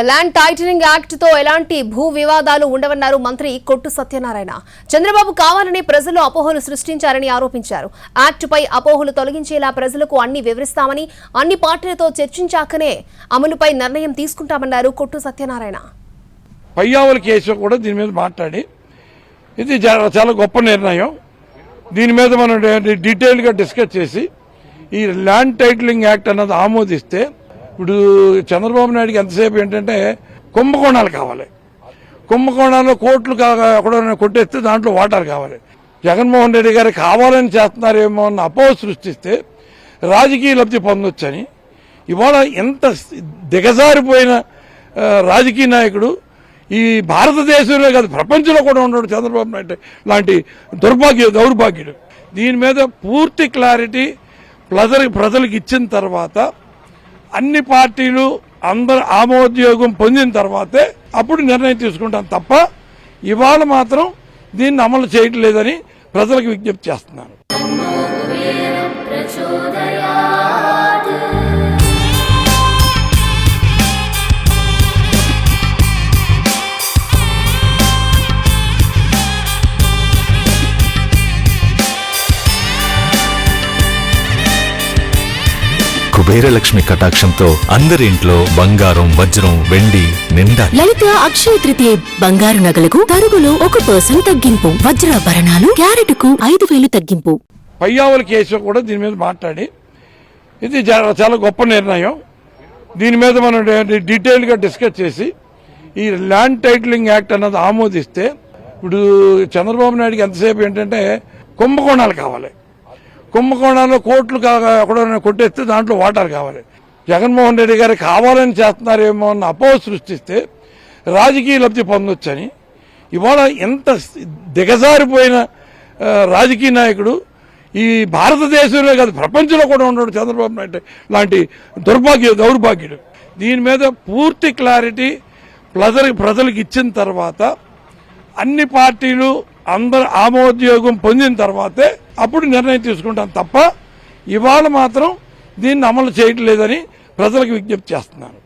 Land titling act తో ఎలాంటి భూ వివాదాలు ఉండవన్నారు మంత్రి కొట్టు సత్యనారాయణ. చంద్రబాబు కావాలని ప్రజల్లో అపోహలు సృష్టించారని ఆరోపించారు. యాక్ట్ పై అపోహలు తొలగించేలా ప్రజలకు అన్ని వివరిస్తామని, అన్ని పార్టీలతో చర్చించాకనే అమలుపై నిర్ణయం తీసుకుంటామన్నారు కొట్టు సత్యనారాయణ. పయ్యావుల కేసు కూడా దీని మీద మాట్లాడి ఇది చాలా గొప్ప నిర్ణయం, దీని మీద మనం డీటెయిల్ గా డిస్కస్ చేసి ఈ ల్యాండ్ టైటిలింగ్ యాక్ట్ అన్నది ఆమోదిస్తే ఇప్పుడు చంద్రబాబు నాయుడుకి ఎంతసేపు ఏంటంటే కుంభకోణాలు కావాలి, కుంభకోణాల్లో కోట్లు ఎక్కడో కొట్టేస్తే దాంట్లో వాటాలు కావాలి. జగన్మోహన్ రెడ్డి గారు కావాలని చేస్తున్నారేమో అన్న అపోహ సృష్టిస్తే రాజకీయ లబ్ధి పొందొచ్చని ఇవాళ ఎంత దిగజారిపోయిన రాజకీయ నాయకుడు ఈ భారతదేశంలో కాదు ప్రపంచంలో కూడా ఉన్నాడు చంద్రబాబు నాయుడు లాంటి దౌర్భాగ్యుడు. దీని మీద పూర్తి క్లారిటీ ప్రజలకు ఇచ్చిన తర్వాత అన్ని పార్టీలు అందరు ఆమోదయోగం పొందిన తర్వాతే అప్పుడు నిర్ణయం తీసుకుంటాం తప్ప ఇవాళ మాత్రం దీన్ని అమలు చేయట్లేదని ప్రజలకు విజ్ఞప్తి చేస్తున్నాను. కుబేరలక్ష్మి కటాక్షంతో అందరి ఇంట్లో బంగారం, వజ్రం, వెండి నిండా. లలిత అక్షయ తృతీయ బంగారు నగలకు తరుగులో 1% తగ్గింపు, వజ్రాభరణాలు క్యారెట్కు 5,000 తగ్గింపు. పయ్యావుల కేసు కూడా దీని మీద మాట్లాడి ఇది చాలా గొప్ప నిర్ణయం, దీని మీద మనం డీటెయిల్ గా డిస్కస్ చేసి ఈ ల్యాండ్ టైటిలింగ్ యాక్ట్ అన్నది ఆమోదిస్తే ఇప్పుడు చంద్రబాబు నాయుడుకి ఎంతసేపు ఏంటంటే కుంభకోణాలు కావాలి, కుంభకోణాల్లో కోట్లు ఎక్కడో కొట్టేస్తే దాంట్లో వాటాలు కావాలి. జగన్మోహన్ రెడ్డి గారు కావాలని చేస్తున్నారేమో అన్న అపోహ సృష్టిస్తే రాజకీయ లబ్ధి పొందొచ్చని ఇవాళ ఎంత దిగజారిపోయిన రాజకీయ నాయకుడు ఈ భారతదేశంలో కాదు ప్రపంచంలో కూడా ఉన్నాడు చంద్రబాబు నాయుడు లాంటి దౌర్భాగ్యుడు. దీని మీద పూర్తి క్లారిటీ ప్రజలకు ఇచ్చిన తర్వాత అన్ని పార్టీలు అందరు ఆమోదయోగం పొందిన తర్వాతే అప్పుడు నిర్ణయం తీసుకుంటాం తప్ప ఇవాళ మాత్రం దీన్ని అమలు చేయట్లేదని ప్రజలకు విజ్ఞప్తి చేస్తున్నాను.